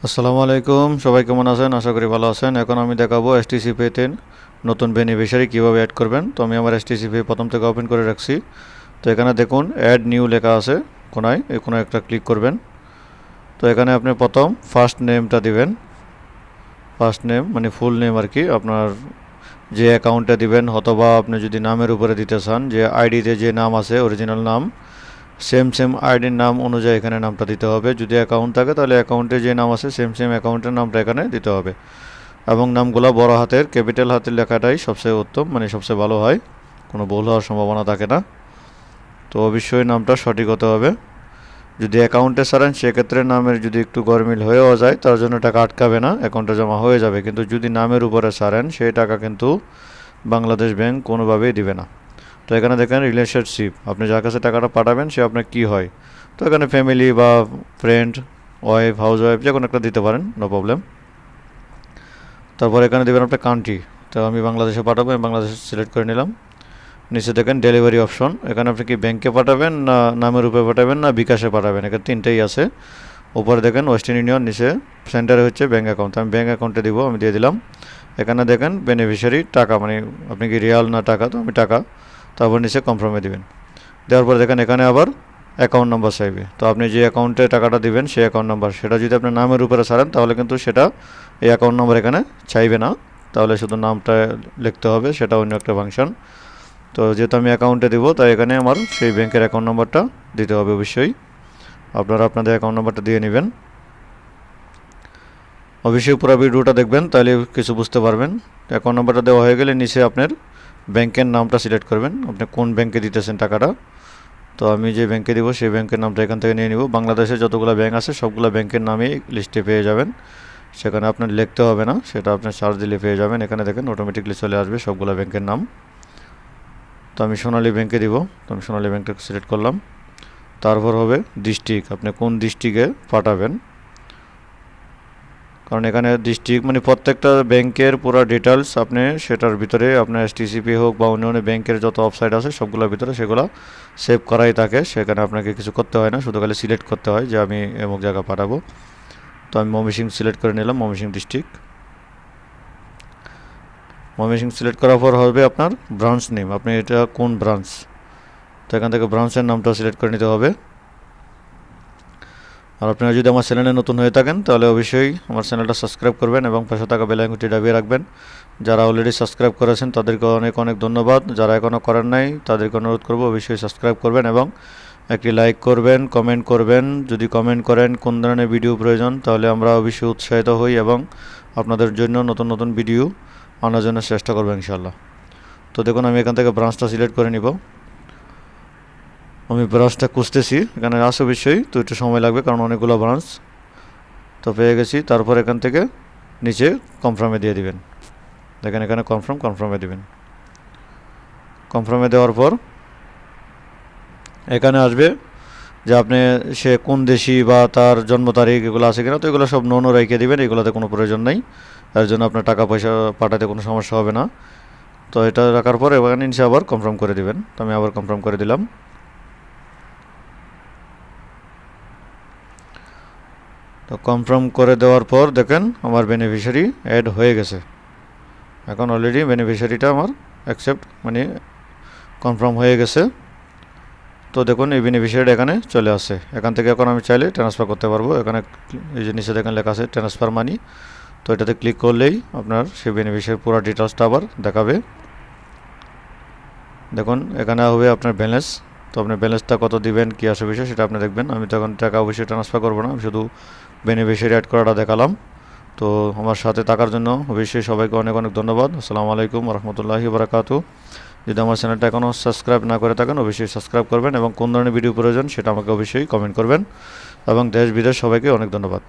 আসসালামু আলাইকুম, সবাই কেমন আছেন? আশা করি ভালো আছেন। এখন আমি দেখাবো এসটিসি পেতে নতুন বেনিফিশিয়ারি কীভাবে অ্যাড করবেন। তো আমি আমার এসটিসি পে প্রথম থেকে ওপেন করে রাখছি। তো এখানে দেখুন অ্যাড নিউ লেখা আছে কোনায়, এই কোনায় একটা ক্লিক করবেন। তো এখানে আপনি প্রথম ফার্স্ট নেমটা দিবেন। ফার্স্ট নেম মানে ফুল নেম আর কি, আপনার যে অ্যাকাউন্টে দিবেন, অথবা আপনি যদি নামের উপরে দিতে চান, যে আইডিতে যে নাম আছে অরিজিনাল নাম, সেম আইডির নাম অনুযায়ী এখানে নামটা দিতে হবে। যদি অ্যাকাউন্ট থাকে তাহলে অ্যাকাউন্টে যে নাম আছে সেম অ্যাকাউন্টের নামটা এখানে দিতে হবে, এবং নামগুলো বড় হাতের ক্যাপিটাল হাতের লেখাটাই সবচেয়ে উত্তম, মানে সবচেয়ে ভালো হয়, কোনো ভুল হওয়ার সম্ভাবনা থাকে না। তো অবশ্যই নামটা সঠিক হতে হবে। যদি অ্যাকাউন্টে সারেন সেক্ষেত্রে নামের যদি একটু গরমিল হয়েও যায়, তার জন্য টাকা আটকাবে না, অ্যাকাউন্টে জমা হয়ে যাবে। কিন্তু যদি নামের উপরে সারেন সেই টাকা কিন্তু বাংলাদেশ ব্যাংক কোনোভাবেই দিবে না। তো এখানে দেখেন রিলেশনশিপ, আপনি যার কাছে টাকাটা পাঠাবেন সে আপনার কী হয়। তো এখানে ফ্যামিলি বা ফ্রেন্ড, ওয়াইফ, হাউস ওয়াইফ যে কোনো একটা দিতে পারেন, নো প্রবলেম। তারপর এখানে দেবেন আপনার কান্ট্রি। তো আমি বাংলাদেশে পাঠাবো, আমি বাংলাদেশ সিলেক্ট করে নিলাম। নিচে দেখেন ডেলিভারি অপশন, এখানে আপনি কি ব্যাংকে পাঠাবেন, না নামের উপরে পাঠাবেন, না বিকাশে পাঠাবেন, এখানে তিনটেই আছে। উপরে দেখেন ওয়েস্টার্ন ইউনিয়ন, নিচে সেন্টারে হচ্ছে ব্যাঙ্ক অ্যাকাউন্ট, আমি ব্যাঙ্ক অ্যাকাউন্টে দিব, আমি দিয়ে দিলাম। এখানে দেখেন বেনিফিশিয়ারি টাকা, মানে আপনি কি রিয়াল না টাকা, তো আমি টাকা। তারপর নিচে কনফার্মে দিবেন। দেওয়ার পর দেখেন এখানে আবার অ্যাকাউন্ট নাম্বার চাইবে। তো আপনি যে অ্যাকাউন্টে টাকাটা দিবেন সেই অ্যাকাউন্ট নাম্বার, সেটা যদি আপনার নামের উপরে ছাড়েন তাহলে কিন্তু সেটা এই অ্যাকাউন্ট নাম্বার এখানে চাইবে না, তাহলে শুধু নামটা লিখতে হবে, সেটা অন্য একটা ফাংশন। তো যেহেতু আমি অ্যাকাউন্টে দিব, তাই এখানে আমার সেই ব্যাংকের অ্যাকাউন্ট নাম্বারটা দিতে হবে অবশ্যই। আপনারা আপনাদের অ্যাকাউন্ট নাম্বারটা দিয়ে নেবেন। অবশ্যই পুরো ভিডিওটা দেখবেন, তাহলে কিছু বুঝতে পারবেন। অ্যাকাউন্ট নাম্বারটা দেওয়া হয়ে গেলে নিচে আপনার ব্যাংকের নামটা সিলেক্ট করবেন, আপনি কোন ব্যাংকে দিতেছেন টাকাটা। তো আমি যে ব্যাংকে দিব সেই ব্যাংকের নামটা এখান থেকে নিয়ে নিব। বাংলাদেশে যতগুলো ব্যাংক আছে সবগুলো ব্যাংকের নামই লিস্টে পেয়ে যাবেন, সেখানে আপনার লিখতে হবে না, সেটা আপনার সার্চ দিলে পেয়ে যাবেন। এখানে দেখেন অটোমেটিকলি চলে আসবে সবগুলো ব্যাংকের নাম। তো আমি সোনালী ব্যাংকে দিব, তো আমি সোনালী ব্যাংকটা সিলেক্ট করলাম। তারপর হবে ডিস্ট্রিক্ট, আপনি কোন ডিস্ট্রিক্টে পাঠাবেন, কারণ এখানে ডিস্ট্রিক্ট মানে প্রত্যেকটা ব্যাংকের পুরো ডিটেলস আপনি সেটার ভিতরে আপনার এসটিসিপি হোক বা অন্য ব্যাংকের যত ওয়েবসাইট আছে সবগুলোর ভিতরে সেগুলো সেভ করাই থাকে, সেখানে আপনাকে কিছু করতে হয় না, শুধু খালি সিলেক্ট করতে হয় যে আমি এমক জায়গা পাঠাবো। তো আমি ময়মনসিংহ সিলেক্ট করে নিলাম, ময়মনসিংহ ডিস্ট্রিক্ট। ময়মনসিংহ সিলেক্ট করার পর হবে আপনার ব্রাঞ্চ নেম, আপনি এটা কোন ব্রাঞ্চ, তো এখান থেকে ব্রাঞ্চের নামটা সিলেক্ট করে নিতে হবে। আর আপনারা যদি আমার চ্যানেলে নতুন হয়ে থাকেন তাহলে অবশ্যই আমার চ্যানেলটা সাবস্ক্রাইব করবেন এবং পাশে থাকা বেল আইকনটি দাবিয়ে রাখবেন। যারা অলরেডি সাবস্ক্রাইব করেছেন তাদেরকে অনেক অনেক ধন্যবাদ, যারা এখনও করেন নাই তাদেরকে অনুরোধ করব অবশ্যই সাবস্ক্রাইব করবেন এবং একটি লাইক করবেন, কমেন্ট করবেন। যদি কমেন্ট করেন কোন ধরনের ভিডিও প্রয়োজন, তাহলে আমরা অবশ্যই উৎসাহিত হই এবং আপনাদের জন্য নতুন নতুন ভিডিও আনার জন্য চেষ্টা করবো ইনশাল্লাহ। তো দেখুন আমি এখান থেকে ব্রাঞ্চটা সিলেক্ট করে নিব। আমি ব্রাঞ্চটা খুঁজতেছি, এখানে আছে অবশ্যই, তো একটু সময় লাগবে কারণ অনেকগুলো ব্রাঞ্চ। তো পেয়ে গেছি। তারপর এখান থেকে নিচে কনফার্মে দিয়ে দিবেন, দেখেন এখানে কনফার্মে দিবেন। কনফার্মে দেওয়ার পর এখানে আসবে যে আপনি সে কোন দেশি বা তার জন্ম তারিখ এগুলো আছে কিনা, তো এগুলো সব নো রেখে দিবেন, এগুলোতে কোনো প্রয়োজন নেই, এর জন্য আপনার টাকা পয়সা পাঠাতে কোনো সমস্যা হবে না। তো এটা রাখার পর এখানে নিচে আবার কনফার্ম করে দিবেন। তো আমি আবার কনফার্ম করে দিলাম। তো কনফার্ম করে দেওয়ার পর দেখেন আমার বেনিফিশিয়ারি অ্যাড হয়ে গেছে। এখন অলরেডি বেনিফিশিয়ারিটা আমার অ্যাকসেপ্ট মানে কনফার্ম হয়ে গেছে। তো দেখুন এই বেনিফিশিয়ারিটা এখানে চলে আসে। এখান থেকে এখন আমি চাইলে ট্রান্সফার করতে পারবো। এখানে এই যে নিচে দেখেন লেখা আছে ট্রান্সফার মানি, তো এটাতে ক্লিক করলেই আপনার সেই বেনিফিশিয়ারির পুরো ডিটেলসটা আবার দেখাবে। দেখুন এখানে হবে আপনার ব্যালেন্স, তো আপনি ব্যালেন্সটা কত দিবেন কী আসে বিষয় সেটা আপনি দেখবেন। আমি তো এখন টাকা অবশ্যই ট্রান্সফার করবো না, আমি শুধু বেনিফিশিয়ারি অ্যাড করাটা দেখালাম। তো আমার সাথে থাকার জন্য অবশ্যই সবাইকে অনেক অনেক ধন্যবাদ। আসসালামু আলাইকুম রহমতুল্লাহি বারাকাতু। যদি আমার চ্যানেলটা এখনও সাবস্ক্রাইব না করে থাকেন অবশ্যই সাবস্ক্রাইব করবেন এবং কোন ধরনের ভিডিও প্রয়োজন সেটা আমাকে অবশ্যই কমেন্ট করবেন। এবং দেশ বিদেশ সবাইকে অনেক ধন্যবাদ।